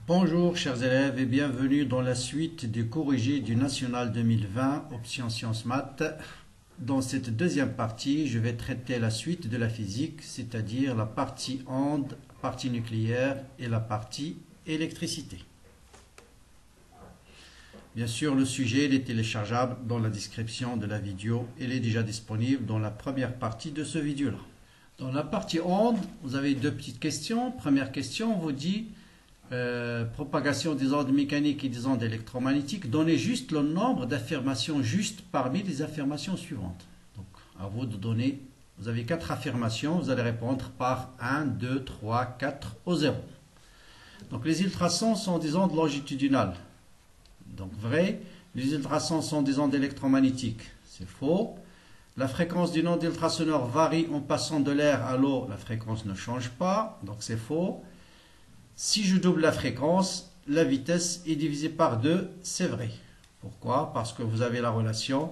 Bonjour chers élèves et bienvenue dans la suite du corrigé du National 2020, option sciences maths. Dans cette deuxième partie, je vais traiter la suite de la physique, c'est-à-dire la partie ondes, partie nucléaire et la partie électricité. Bien sûr, le sujet il est téléchargeable dans la description de la vidéo. Il est déjà disponible dans la première partie de ce vidéo-là. Dans la partie ondes, vous avez deux petites questions. Première question, on vous dit propagation des ondes mécaniques et des ondes électromagnétiques. Donnez juste le nombre d'affirmations justes parmi les affirmations suivantes. Donc, à vous de donner. Vous avez 4 affirmations. Vous allez répondre par 1, 2, 3, 4 au 0. Donc, les ultrasons sont des ondes longitudinales. Donc, vrai. Les ultrasons sont des ondes électromagnétiques. C'est faux. La fréquence d'une onde ultrasonore varie en passant de l'air à l'eau. La fréquence ne change pas. Donc, c'est faux. Si je double la fréquence, la vitesse est divisée par 2, c'est vrai. Pourquoi? Parce que vous avez la relation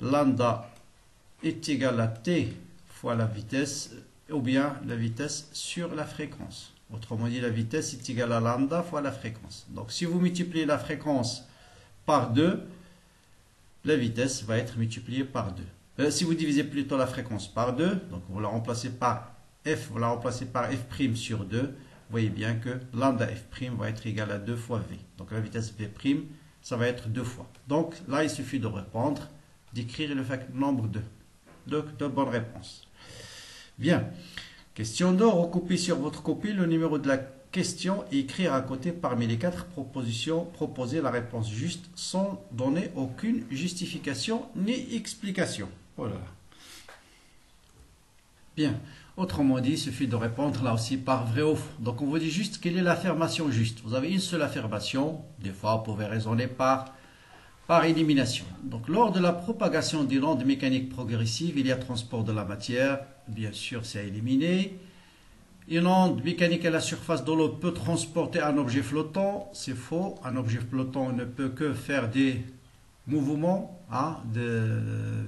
lambda est égal à t fois la vitesse, ou bien la vitesse sur la fréquence. Autrement dit, la vitesse est égale à lambda fois la fréquence. Donc si vous multipliez la fréquence par 2, la vitesse va être multipliée par 2. Si vous divisez plutôt la fréquence par 2, donc vous la remplacez par f, vous la remplacez par f' sur 2, vous voyez bien que lambda f' va être égal à 2 fois v. Donc la vitesse v', ça va être 2 fois. Donc là, il suffit de répondre, d'écrire le nombre 2. Donc, de bonnes réponses. Bien. Question 2, recopiez sur votre copie le numéro de la question et écrire à côté parmi les 4 propositions, proposer la réponse juste sans donner aucune justification ni explication. Voilà. Bien. Autrement dit, il suffit de répondre là aussi par vrai ou faux. Donc on vous dit juste quelle est l'affirmation juste. Vous avez une seule affirmation. Des fois, vous pouvez raisonner par élimination. Donc lors de la propagation d'une onde mécanique progressive, il y a transport de la matière. Bien sûr, c'est à éliminer. Une onde mécanique à la surface de l'eau peut transporter un objet flottant. C'est faux. Un objet flottant ne peut que faire des mouvements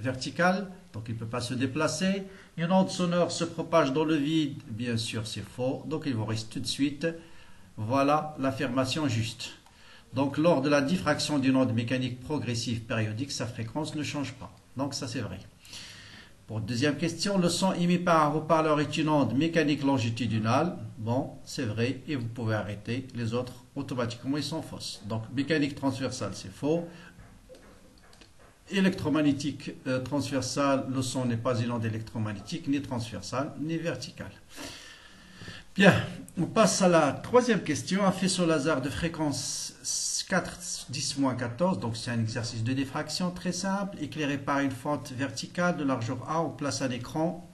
vertical. Donc il ne peut pas se déplacer. Une onde sonore se propage dans le vide. Bien sûr, c'est faux. Donc il vous reste tout de suite. Voilà l'affirmation juste. Donc lors de la diffraction d'une onde mécanique progressive périodique, sa fréquence ne change pas. Donc ça c'est vrai. Pour deuxième question, le son émis par un haut-parleur est une onde mécanique longitudinale. Bon, c'est vrai. Et vous pouvez arrêter. Les autres, automatiquement, ils sont fausses. Donc mécanique transversale, c'est faux. Électromagnétique transversale, le son n'est pas une onde électromagnétique, ni transversale, ni verticale. Bien, on passe à la troisième question. Un faisceau laser de fréquence 4-10-14, donc c'est un exercice de diffraction très simple, éclairé par une fente verticale de largeur A, on place un écran.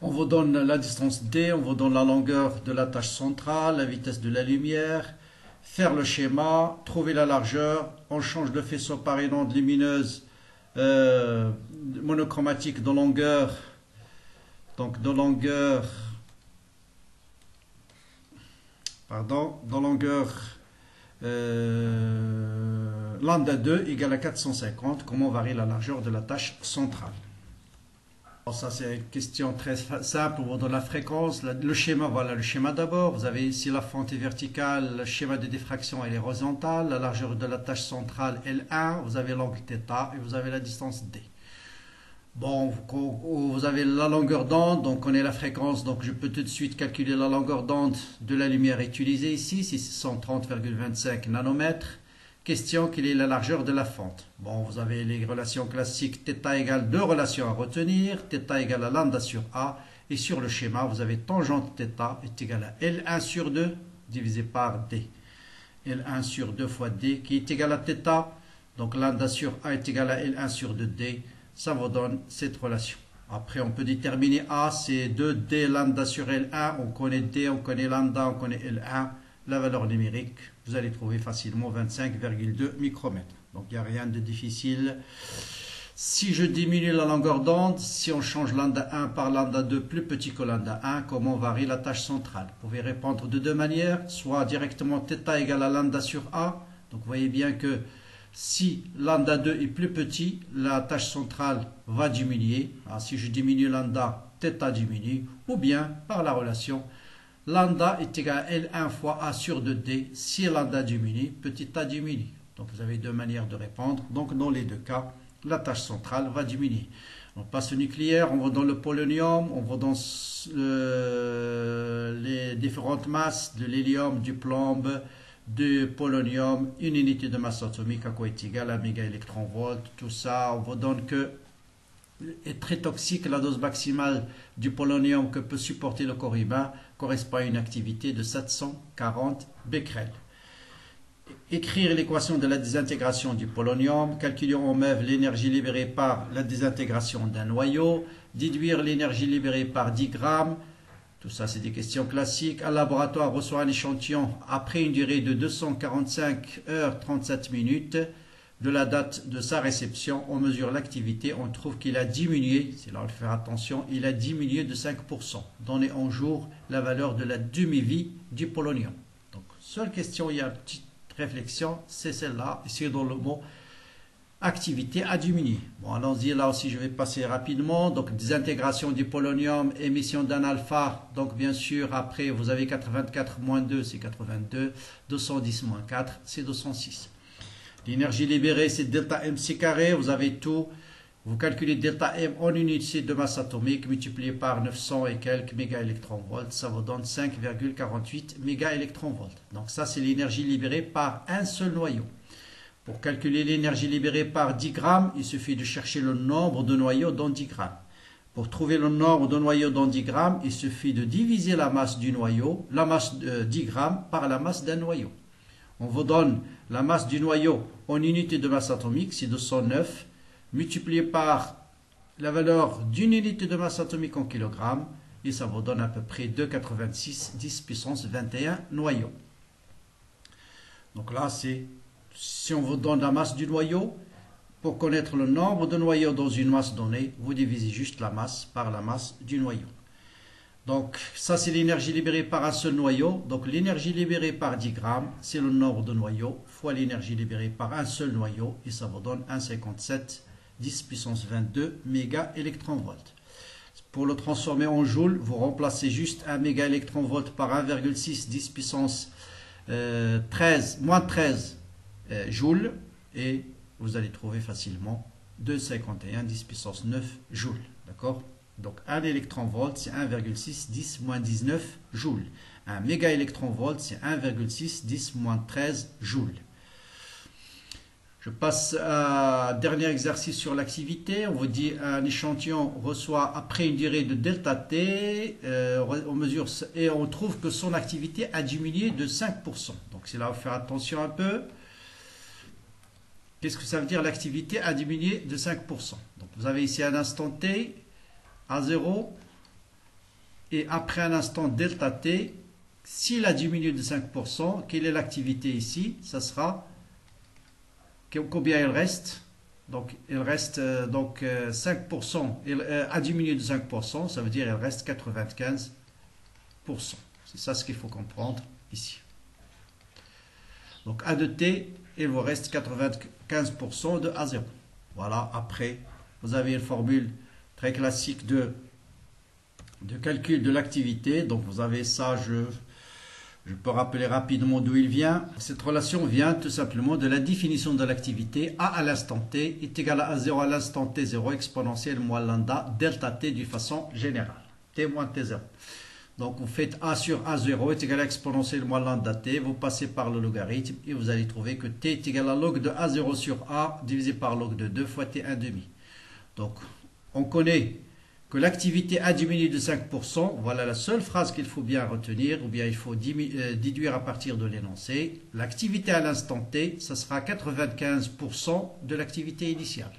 On vous donne la distance D, on vous donne la longueur de la tâche centrale, la vitesse de la lumière. Faire le schéma, trouver la largeur, on change le faisceau par une onde lumineuse monochromatique de longueur, donc de longueur lambda 2 égale à 450, comment varie la largeur de la tâche centrale. Alors ça c'est une question très simple, on vous donne la fréquence, le schéma, voilà le schéma d'abord, vous avez ici la fente est verticale, le schéma de diffraction elle est horizontale, la largeur de la tâche centrale L1, vous avez l'angle θ et vous avez la distance D. Bon, vous avez la longueur d'onde, donc on connaît la fréquence, donc je peux tout de suite calculer la longueur d'onde de la lumière utilisée ici, c'est 130,25 nanomètres. Question, quelle est la largeur de la fente? Bon, vous avez les relations classiques, θ égale 2 relations à retenir, θ égale à lambda sur A, et sur le schéma, vous avez tangente θ est égale à L1 sur 2 divisé par D. L1 sur 2 fois D qui est égal à θ, donc lambda sur A est égal à L1 sur 2D, ça vous donne cette relation. Après, on peut déterminer A, c'est 2D lambda sur L1, on connaît D, on connaît lambda, on connaît L1, la valeur numérique, vous allez trouver facilement 25,2 micromètres. Donc, il n'y a rien de difficile. Si je diminue la longueur d'onde, si on change lambda 1 par lambda 2 plus petit que lambda 1, comment varie la tâche centrale? Vous pouvez répondre de deux manières, soit directement θ égale à lambda sur A. Donc, vous voyez bien que si lambda 2 est plus petit, la tâche centrale va diminuer. Alors, si je diminue lambda, θ diminue. Ou bien par la relation lambda est égal à L1 fois A sur 2D. Si lambda diminue, petit a diminue. Donc vous avez deux manières de répondre. Donc dans les deux cas, la tâche centrale va diminuer. On passe au nucléaire, on va dans le polonium, on va dans les différentes masses de l'hélium, du plomb, du polonium, une unité de masse atomique à quoi est égale à mégaélectronvolt, tout ça, on vous donne que est très toxique. La dose maximale du polonium que peut supporter le corps humain correspond à une activité de 740 becquerels. Écrire l'équation de la désintégration du polonium, calculer en MEV l'énergie libérée par la désintégration d'un noyau, déduire l'énergie libérée par 10 grammes. Tout ça, c'est des questions classiques. Un laboratoire reçoit un échantillon après une durée de 245 heures 37 minutes de la date de sa réception. On mesure l'activité, on trouve qu'il a diminué, c'est là il faut faire attention, il a diminué de 5%. Donné en jour la valeur de la demi-vie du polonium. Donc, seule question, il y a une petite réflexion, c'est celle-là, c'est dans le mot activité a diminué. Bon, allons-y, là aussi je vais passer rapidement. Donc, désintégration du polonium, émission d'un alpha. Donc, bien sûr, après, vous avez 84 moins 2, c'est 82. 210 moins 4, c'est 206. L'énergie libérée, c'est delta mc carré. Vous avez tout. Vous calculez delta m en unité de masse atomique multiplié par 900 et quelques mégaélectronvolts. Ça vous donne 5,48 mégaélectronvolts. Donc, ça, c'est l'énergie libérée par un seul noyau. Pour calculer l'énergie libérée par 10 grammes, il suffit de chercher le nombre de noyaux dans 10 grammes. Pour trouver le nombre de noyaux dans 10 grammes, il suffit de diviser la masse du noyau, la masse de 10 grammes, par la masse d'un noyau. On vous donne la masse du noyau en unité de masse atomique, c'est 209, multiplié par la valeur d'une unité de masse atomique en kilogrammes, et ça vous donne à peu près 2,86, 10 puissance 21 noyaux. Donc là, c'est... Si on vous donne la masse du noyau, pour connaître le nombre de noyaux dans une masse donnée, vous divisez juste la masse par la masse du noyau. Donc, ça c'est l'énergie libérée par un seul noyau. Donc, l'énergie libérée par 10 grammes, c'est le nombre de noyaux, fois l'énergie libérée par un seul noyau, et ça vous donne 1,57, 10 puissance 22 mégaélectronvolts. Pour le transformer en joule, vous remplacez juste 1 mégaélectronvolt par 1,6, 10 puissance 13, moins 13 joules, et vous allez trouver facilement 2,51 10 puissance 9 joules. D'accord? Donc 1 électronvolt c'est 1,6 10 moins 19 joules. 1 mégaélectronvolt c'est 1,6 10 moins 13 joules. Je passe à dernier exercice sur l'activité. On vous dit un échantillon reçoit après une durée de delta T, on mesure et on trouve que son activité a diminué de 5%. Donc c'est là où il faut faire attention un peu. Qu'est-ce que ça veut dire? L'activité a diminué de 5%. Donc vous avez ici un instant T à 0 et après un instant delta T, s'il a diminué de 5%, quelle est l'activité ici? Ça sera combien il reste? Donc il reste 5%, il a diminué de 5%, ça veut dire il reste 95%. C'est ça ce qu'il faut comprendre ici. Donc A de T, il vous reste 95% de A0. Voilà, après, vous avez une formule très classique de calcul de l'activité. Donc vous avez ça, je peux rappeler rapidement d'où il vient. Cette relation vient tout simplement de la définition de l'activité. A à l'instant T est égal à A0 à l'instant T0 exponentielle moins lambda delta T d'une façon générale. T moins T0. Donc vous faites A sur A0 est égal à exponentielle moins lambda T. Vous passez par le logarithme et vous allez trouver que T est égal à log de A0 sur A divisé par log de 2 fois T1 demi. Donc on connaît que l'activité a diminué de 5%, voilà la seule phrase qu'il faut bien retenir, ou bien il faut déduire à partir de l'énoncé. L'activité à l'instant T, ça sera 95% de l'activité initiale.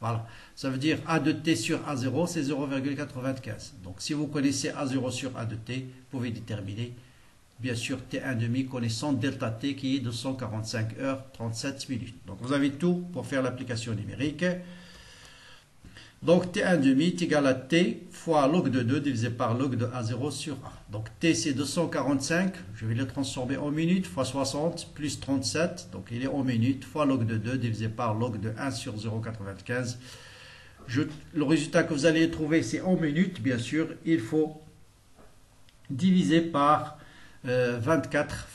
Voilà, ça veut dire A de T sur A0, c'est 0,95. Donc si vous connaissez A0 sur A de T, vous pouvez déterminer, bien sûr, T1 demi connaissant delta T qui est de 145 heures 37 minutes. Donc vous avez tout pour faire l'application numérique. Donc T1 demi est égal à T fois log de 2 divisé par log de A0 sur A. Donc T c'est 245, je vais le transformer en minutes, fois 60 plus 37, donc il est en minutes, fois log de 2 divisé par log de 1 sur 0,95. Le résultat que vous allez trouver c'est en minutes, bien sûr, il faut divisé par 24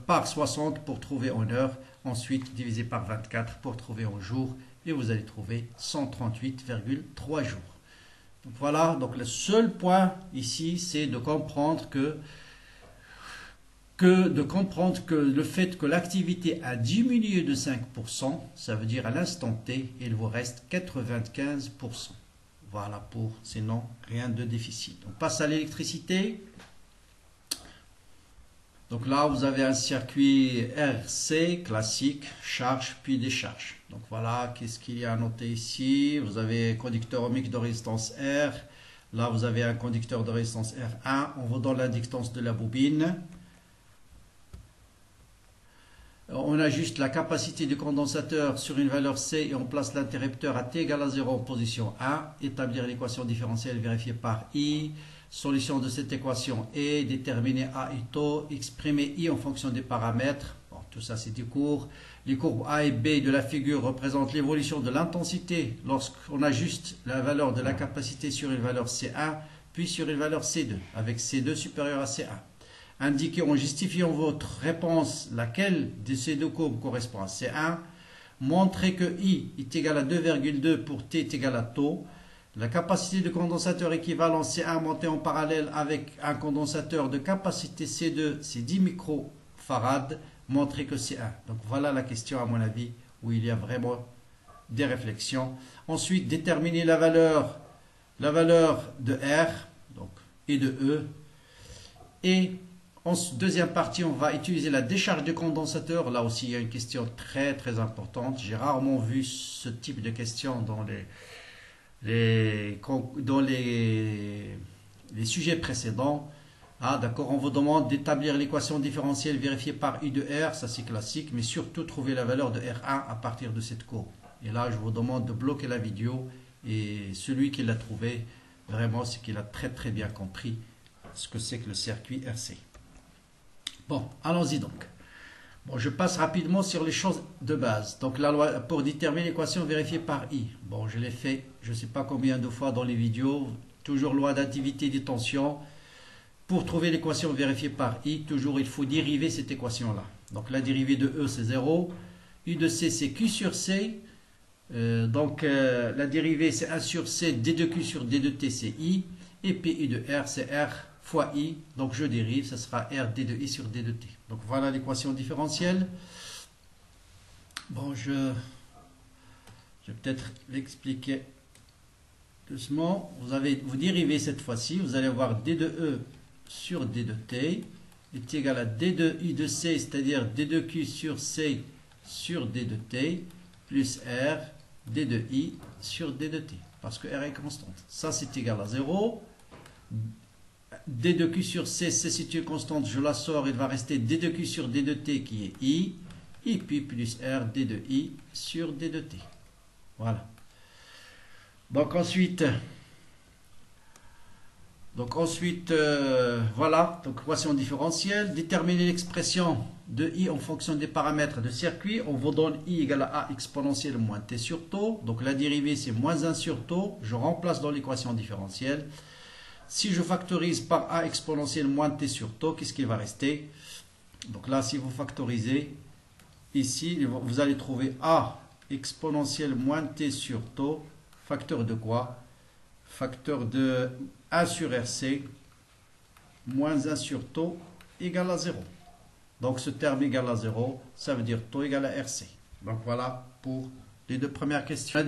par 60 pour trouver en heure. Ensuite, divisé par 24 pour trouver en jour. Et vous allez trouver 138,3 jours. Donc voilà, donc le seul point ici, c'est de comprendre que le fait que l'activité a diminué de 5%, ça veut dire à l'instant T, il vous reste 95%. Voilà pour, sinon, rien de difficile. On passe à l'électricité. Donc là, vous avez un circuit RC classique, charge puis décharge. Donc voilà, qu'est-ce qu'il y a à noter ici? Vous avez un conducteur ohmique de résistance R. Là, vous avez un conducteur de résistance R1. On vous donne l'inductance de la bobine. On ajuste la capacité du condensateur sur une valeur C et on place l'interrupteur à T égale à 0 en position 1. Établir l'équation différentielle vérifiée par I. Solution de cette équation est déterminer A et taux, exprimer I en fonction des paramètres. Bon, tout ça c'est du cours. Les courbes A et B de la figure représentent l'évolution de l'intensité lorsqu'on ajuste la valeur de la capacité sur une valeur C1 puis sur une valeur C2 avec C2 supérieur à C1. Indiquez en justifiant votre réponse laquelle de ces deux courbes correspond à C1. Montrez que I est égal à 2,2 pour T est égal à taux. La capacité de condensateur équivalent C1 montée en parallèle avec un condensateur de capacité C2, c'est 10 microfarads. Montrez que c'est 1. Donc voilà la question à mon avis où il y a vraiment des réflexions. Ensuite, déterminer la valeur de R donc, et de E. Et en deuxième partie, on va utiliser la décharge du condensateur. Là aussi, il y a une question très très importante. J'ai rarement vu ce type de question dans les sujets précédents. Ah, d'accord, on vous demande d'établir l'équation différentielle vérifiée par I de R, ça c'est classique, mais surtout trouver la valeur de R1 à partir de cette courbe. Et là, je vous demande de bloquer la vidéo et celui qui l'a trouvé, vraiment, c'est qu'il a très très bien compris ce que c'est que le circuit RC. Bon, allons-y donc. Bon, je passe rapidement sur les choses de base. Donc la loi pour déterminer l'équation vérifiée par I. Bon, je l'ai fait, je ne sais pas combien de fois dans les vidéos. Toujours loi d'activité des tensions. Pour trouver l'équation vérifiée par I, toujours il faut dériver cette équation-là. Donc la dérivée de E c'est 0. U de C c'est Q sur C. La dérivée c'est 1 sur C, D de Q sur D de T c'est I. Et puis I de R c'est R fois I. Donc je dérive, ce sera R D de I sur D de T. Donc voilà l'équation différentielle. Bon, je vais peut-être l'expliquer doucement. Vous dérivez cette fois-ci, vous allez avoir D de E sur D de T est égal à D de I de C, c'est-à-dire D de Q sur C sur D de T, plus R, D de I sur D de T, parce que R est constante. Ça, c'est égal à 0. D de Q sur C, c'est une constante, je la sors, il va rester D de Q sur D de T qui est I, et puis plus R, D de I sur D de T. Voilà. Donc ensuite, voilà, donc équation différentielle, déterminer l'expression de I en fonction des paramètres de circuit, on vous donne I égale à A exponentielle moins T sur taux, donc la dérivée c'est moins 1 sur taux, je remplace dans l'équation différentielle. Si je factorise par A exponentielle moins T sur taux, qu'est-ce qui va rester? Donc là, si vous factorisez, ici, vous allez trouver A exponentielle moins T sur taux, facteur de quoi? Facteur de 1 sur RC moins 1 sur taux égale à 0. Donc ce terme égale à 0, ça veut dire taux égale à RC. Donc voilà pour les deux premières questions.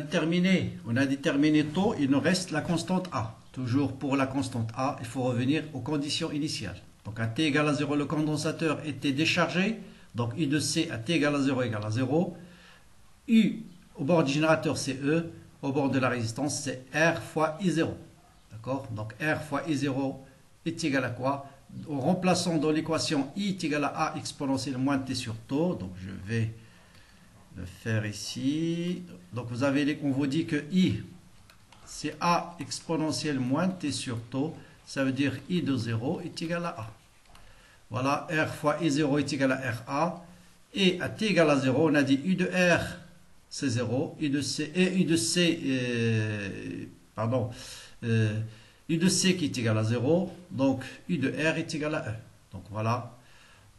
On a déterminé taux, il nous reste la constante A. Toujours pour la constante A, il faut revenir aux conditions initiales. Donc à T égale à 0, le condensateur était déchargé. Donc I de C à T égale à 0 égale à 0. U au bord du générateur c'est E. Au bord de la résistance, c'est R fois I0. D'accord? Donc R fois I0 est égal à quoi? En remplaçant dans l'équation I est égal à A exponentielle moins T sur taux. Donc je vais le faire ici. Donc on vous dit que I, c'est A exponentielle moins T sur taux. Ça veut dire I de 0 est égal à A. Voilà, R fois I0 est égal à RA. Et à T égale à 0, on a dit U de R c'est 0, U de C qui est égal à 0, donc U de R est égal à E. Donc voilà.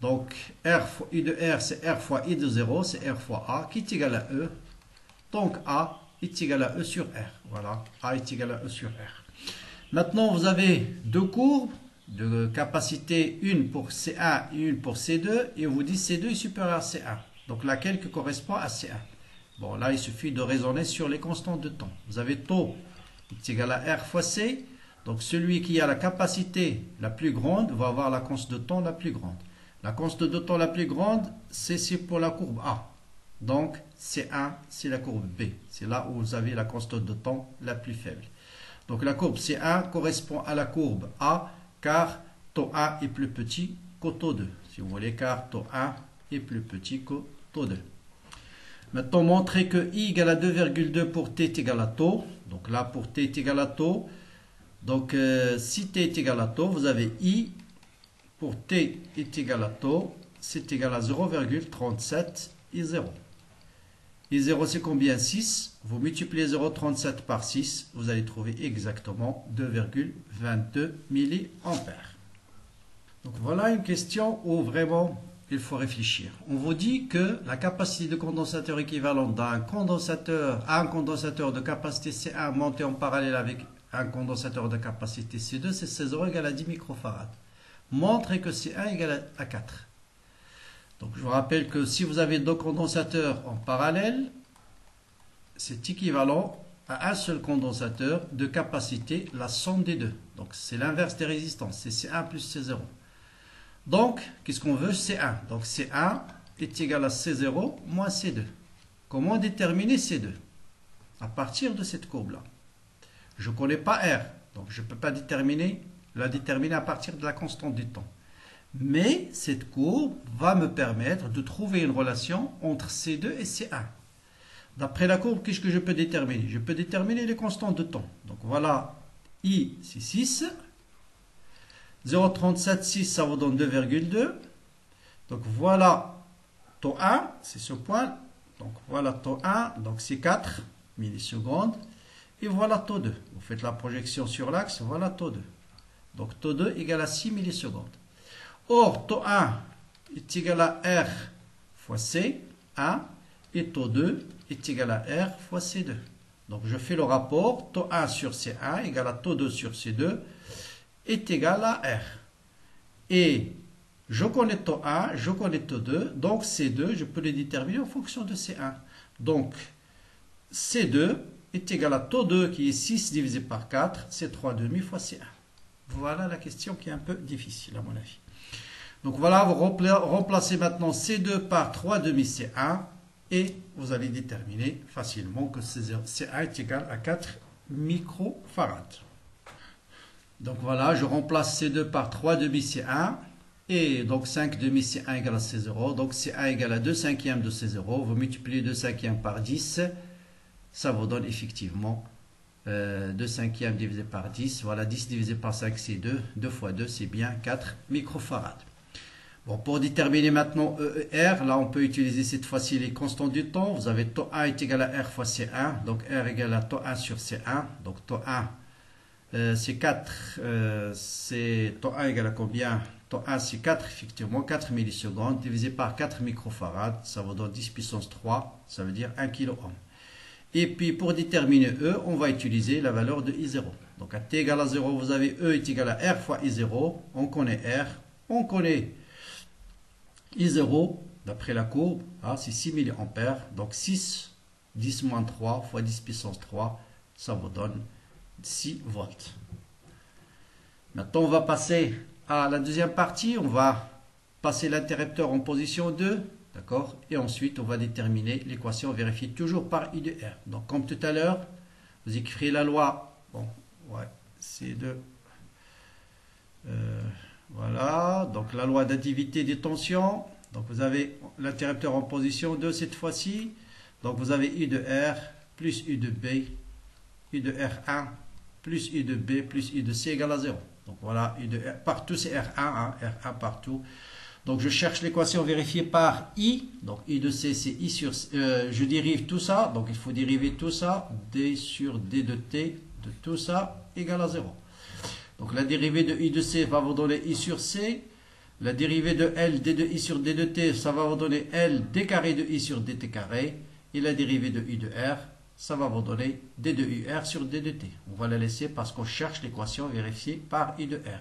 Donc U de R, c'est R fois I de 0, c'est R fois A qui est égal à E. Donc A est égal à E sur R. Voilà, A est égal à E sur R. Maintenant, vous avez deux courbes de capacité, une pour C1 et une pour C2, et on vous dit C2 est supérieur à C1. Donc laquelle qui correspond à C1. Bon, là, il suffit de raisonner sur les constantes de temps. Vous avez taux est égal à R fois C. Donc celui qui a la capacité la plus grande va avoir la constante de temps la plus grande. La constante de temps la plus grande, c'est pour la courbe A. Donc C1, c'est la courbe B. C'est là où vous avez la constante de temps la plus faible. Donc la courbe C1 correspond à la courbe A, car taux 1 est plus petit que taux 2. Si vous voulez, car taux 1 est plus petit que taux 2. Maintenant, montrez que I égale à 2,2 pour T est égal à taux. Donc là, pour T est égal à taux. Donc si T est égal à taux, vous avez I pour T est égal à taux. C'est égal à 0,37 I0. I0 c'est combien? 6. Vous multipliez 0,37 par 6. Vous allez trouver exactement 2,22 mA. Donc voilà une question où vraiment il faut réfléchir. On vous dit que la capacité de condensateur équivalente d'un condensateur à un condensateur de capacité C1 monté en parallèle avec un condensateur de capacité C2, c'est C0 égale à 10 microfarads. Montrez que C1 égale à 4. Donc je vous rappelle que si vous avez deux condensateurs en parallèle, c'est équivalent à un seul condensateur de capacité, la somme des deux. Donc c'est l'inverse des résistances, c'est C1 plus C0. Donc, qu'est-ce qu'on veut? C1. Donc C1 est égal à C0 moins C2. Comment déterminer C2? À partir de cette courbe-là. Je ne connais pas R, donc je ne peux pas la déterminer à partir de la constante du temps. Mais cette courbe va me permettre de trouver une relation entre C2 et C1. D'après la courbe, qu'est-ce que je peux déterminer? Je peux déterminer les constantes de temps. Donc voilà, I c'est 6. 0,37, 6, ça vous donne 2,2. Donc voilà taux 1, c'est ce point. Donc voilà taux 1, donc c'est 4 millisecondes. Et voilà taux 2. Vous faites la projection sur l'axe, voilà taux 2. Donc taux 2 égale à 6 millisecondes. Or, taux 1 est égal à R fois C, 1, et taux 2 est égal à R fois C2. Donc je fais le rapport, taux 1 sur C1 égale à taux 2 sur C2 est égal à R. Et je connais taux 1, je connais taux 2, donc C2, je peux les déterminer en fonction de C1. Donc C2 est égal à taux 2 qui est 6 divisé par 4, c'est 3,5 fois C1. Voilà la question qui est un peu difficile à mon avis. Donc voilà, vous remplacez maintenant C2 par 3,5 C1 et vous allez déterminer facilement que C1 est égal à 4 microfarads. Donc voilà, je remplace C2 par 3,5 C1 et donc 5,5 C1 égale à C0. Donc C1 égale à 2 cinquièmes de C0. Vous multipliez 2 cinquièmes par 10, ça vous donne effectivement 2 cinquièmes divisé par 10. Voilà, 10 divisé par 5 c'est 2. 2 fois 2 c'est bien 4 microfarads. Bon, pour déterminer maintenant ER, là on peut utiliser cette fois-ci les constantes du temps. Vous avez taux 1 est égal à R fois C1. Donc R égale à taux 1 sur C1. Donc taux 1 c'est 4, c'est taux 1 égale à combien? Taux 1 c'est 4, effectivement, 4 millisecondes, divisé par 4 microfarads, ça vous donne 10 puissance 3, ça veut dire 1 kilo ohm. Et puis pour déterminer E, on va utiliser la valeur de I0. Donc à T égale à 0, vous avez E est égal à R fois I0, on connaît R, on connaît I0, d'après la courbe, c'est 6 mA, donc 6, 10 moins 3 fois 10 puissance 3, ça vous donne 6 volts. Maintenant, on va passer à la deuxième partie. On va passer l'interrupteur en position 2. D'accord? Et ensuite, on va déterminer l'équation vérifiée toujours par I de R. Donc, comme tout à l'heure, vous écrirez la loi. Bon, ouais, C2. Voilà. Donc, la loi d'additivité des tensions. Donc, vous avez l'interrupteur en position 2 cette fois-ci. Donc, vous avez I de R plus I de B. I de R1 plus I de B plus I de C égale à 0. Donc voilà, I de R, partout c'est R1, R1 partout. Donc je cherche l'équation vérifiée par I. Donc I de C c'est I sur C. Je dérive tout ça. Donc il faut dériver tout ça. D sur D de T de tout ça égale à 0. Donc la dérivée de I de C va vous donner I sur C. La dérivée de L d de I sur d de t, ça va vous donner L d carré de I sur dt carré. Et la dérivée de I de R, ça va vous donner d de UR sur d de t. On va la laisser parce qu'on cherche l'équation vérifiée par I de R.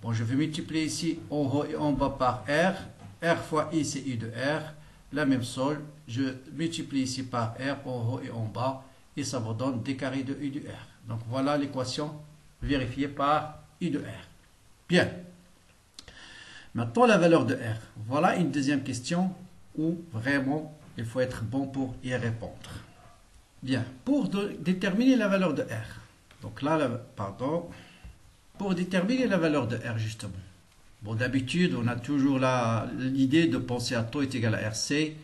Bon, je vais multiplier ici en haut et en bas par R. R fois I, c'est I de R. La même chose, je multiplie ici par R en haut et en bas. Et ça vous donne d carré de I de R. Donc voilà l'équation vérifiée par I de R. Bien. Maintenant, la valeur de R. Voilà une deuxième question où vraiment il faut être bon pour y répondre. Bien, pour déterminer la valeur de R. Donc là, pardon, pour déterminer la valeur de R justement. Bon, d'habitude, on a toujours l'idée de penser à taux est égal à RC.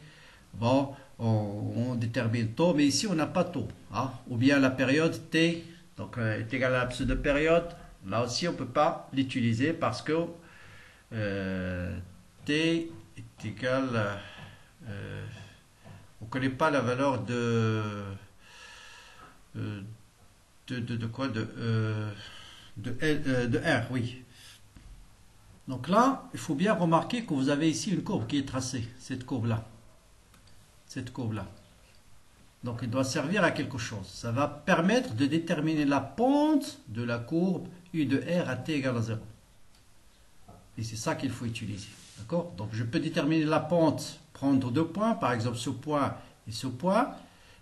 Bon, on détermine taux, mais ici on n'a pas taux. Hein? Ou bien la période T, donc est égal à la pseudo-période. Là aussi, on ne peut pas l'utiliser parce que T est égal à, on ne connaît pas la valeur de quoi de R, oui. Donc là, il faut bien remarquer que vous avez ici une courbe qui est tracée, cette courbe-là. Cette courbe-là. Donc il doit servir à quelque chose. Ça va permettre de déterminer la pente de la courbe U de R à t égale à 0. Et c'est ça qu'il faut utiliser. D'accord? Donc je peux déterminer la pente, prendre deux points, par exemple ce point et ce point.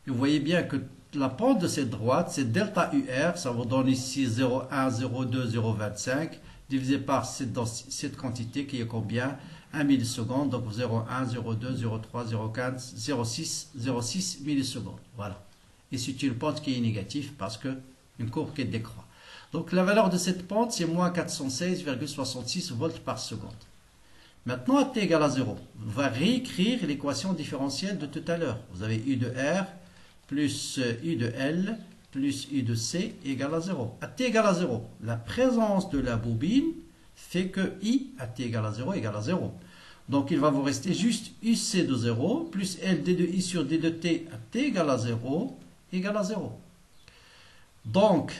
Et vous voyez bien que la pente de cette droite, c'est delta UR, ça vous donne ici 0,1, 0,2, 0,25, divisé par cette quantité qui est combien? 1 milliseconde, donc 0,1, 0,2, 0,3, 0,4, 0,6, 0,6 millisecondes. Voilà. Et c'est une pente qui est négative parce que une courbe qui décroît. Donc la valeur de cette pente, c'est moins 416,66 volts par seconde. Maintenant, à t égale à 0, on va réécrire l'équation différentielle de tout à l'heure. Vous avez U de R plus U de L plus U de C égale à 0. À t égale à 0, la présence de la bobine fait que I à t égale à 0 égale à 0. Donc il va vous rester juste UC de 0 plus L d de I sur d de t à t égale à 0 égale à 0. Donc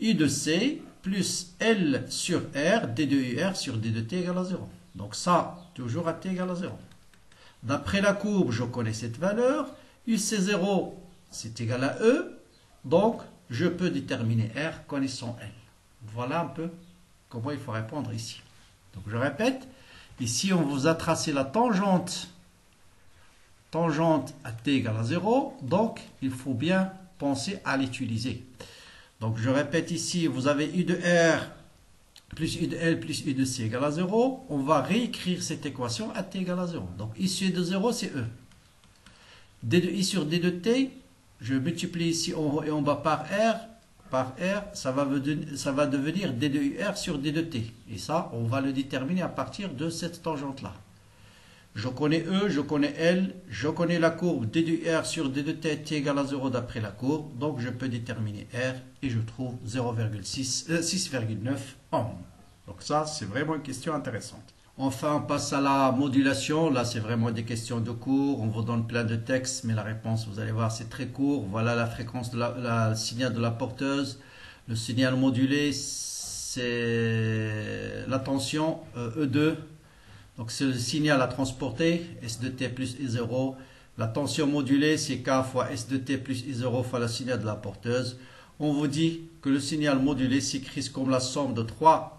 U de C plus L sur R, D de UR sur D de T égale à 0. Donc ça, toujours à T égale à 0. D'après la courbe, je connais cette valeur. UC0, c'est égal à E. Donc, je peux déterminer R connaissant L. Voilà un peu comment il faut répondre ici. Donc, je répète. Ici, on vous a tracé la tangente. Tangente à T égale à 0. Donc, il faut bien penser à l'utiliser. Donc je répète ici, vous avez U de R plus U de L plus U de C égale à 0. On va réécrire cette équation à T égale à 0. Donc ici de 0, c'est E. D de I sur D de T, je multiplie ici en haut et en bas par R. Par R, ça va devenir D de UR sur D de T. Et ça, on va le déterminer à partir de cette tangente-là. Je connais E, je connais L, je connais la courbe D de R sur D de T, T égale à 0 d'après la courbe. Donc je peux déterminer R et je trouve 6,9 ohms. Donc ça, c'est vraiment une question intéressante. Enfin, on passe à la modulation. Là, c'est vraiment des questions de cours. On vous donne plein de textes, mais la réponse, vous allez voir, c'est très court. Voilà la fréquence de la signal de la porteuse. Le signal modulé, c'est la tension E2. Donc c'est le signal à transporter, S de T plus I0. La tension modulée, c'est K fois S de T plus I0 fois le signal de la porteuse. On vous dit que le signal modulé s'écrit comme la somme de trois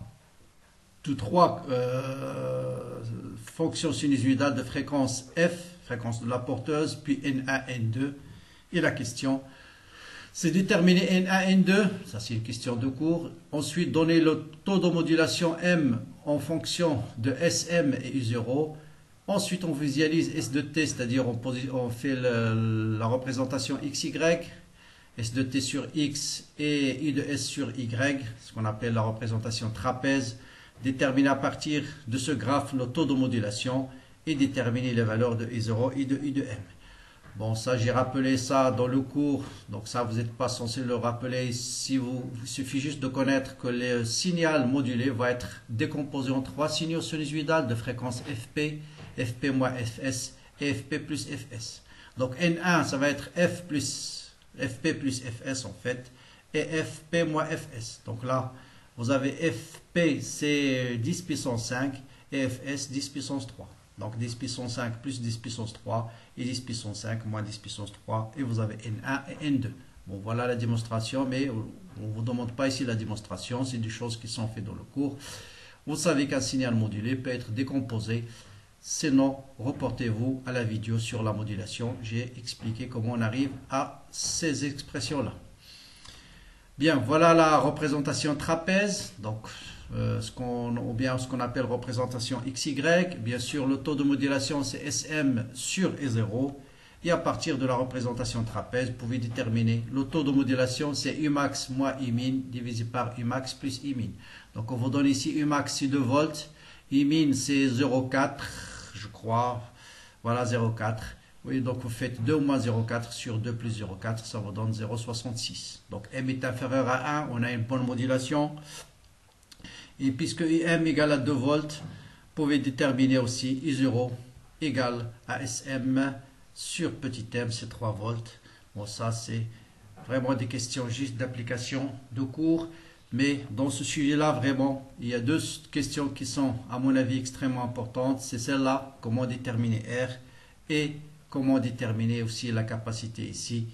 fonctions sinusoïdales de fréquence F, fréquence de la porteuse, puis N1, N2. Et la question, c'est déterminer N1, N2, ça c'est une question de cours. Ensuite, donner le taux de modulation M en fonction de SM et U0. Ensuite, on visualise S de T, c'est-à-dire on fait la représentation XY, S de T sur X et I de S sur Y, ce qu'on appelle la représentation trapèze. Déterminer à partir de ce graphe le taux de modulation et déterminer les valeurs de I0 et de I de M. Bon, ça, j'ai rappelé ça dans le cours, donc ça, vous n'êtes pas censé le rappeler. Il suffit juste de connaître que le signal modulé va être décomposé en trois signaux sinusoïdales de fréquence FP, FP moins FS et FP plus FS. Donc N1, ça va être FP plus FS en fait, et FP moins FS. Donc là, Vous avez FP, c'est 10 puissance 5 et FS 10 puissance 3. Donc 10 puissance 5 plus 10 puissance 3 et 10 puissance 5 moins 10 puissance 3 et vous avez N1 et N2. Bon, voilà la démonstration, mais on ne vous demande pas ici la démonstration, c'est des choses qui sont faites dans le cours. Vous savez qu'un signal modulé peut être décomposé, sinon reportez-vous à la vidéo sur la modulation. J'ai expliqué comment on arrive à ces expressions-là. Bien, voilà la représentation trapèze, donc ce qu'on appelle représentation XY. Bien sûr, le taux de modulation c'est SM sur E0. Et à partir de la représentation trapèze, vous pouvez déterminer le taux de modulation, c'est Umax moins Umin divisé par Umax plus Umin. Donc on vous donne ici Umax c'est 2 volts, Umin c'est 0,4 je crois, voilà 0,4. Oui, donc vous faites 2 moins 0,4 sur 2 plus 0,4, ça vous donne 0,66. Donc M est inférieur à 1, on a une bonne modulation. Et puisque M égale à 2 volts, vous pouvez déterminer aussi I0 égale à SM sur petit m, c'est 3 volts. Bon, ça c'est vraiment des questions juste d'application de cours. Mais dans ce sujet-là, vraiment, il y a deux questions qui sont, à mon avis, extrêmement importantes. C'est celle-là, comment déterminer R, et comment déterminer aussi la capacité ici,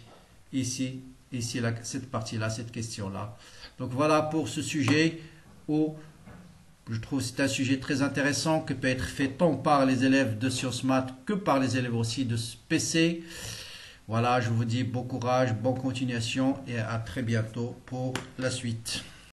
cette partie-là, cette question-là. Donc voilà pour ce sujet où je trouve que c'est un sujet très intéressant qui peut être fait tant par les élèves de Sciences Maths que par les élèves aussi de PC. Voilà, je vous dis bon courage, bonne continuation et à très bientôt pour la suite.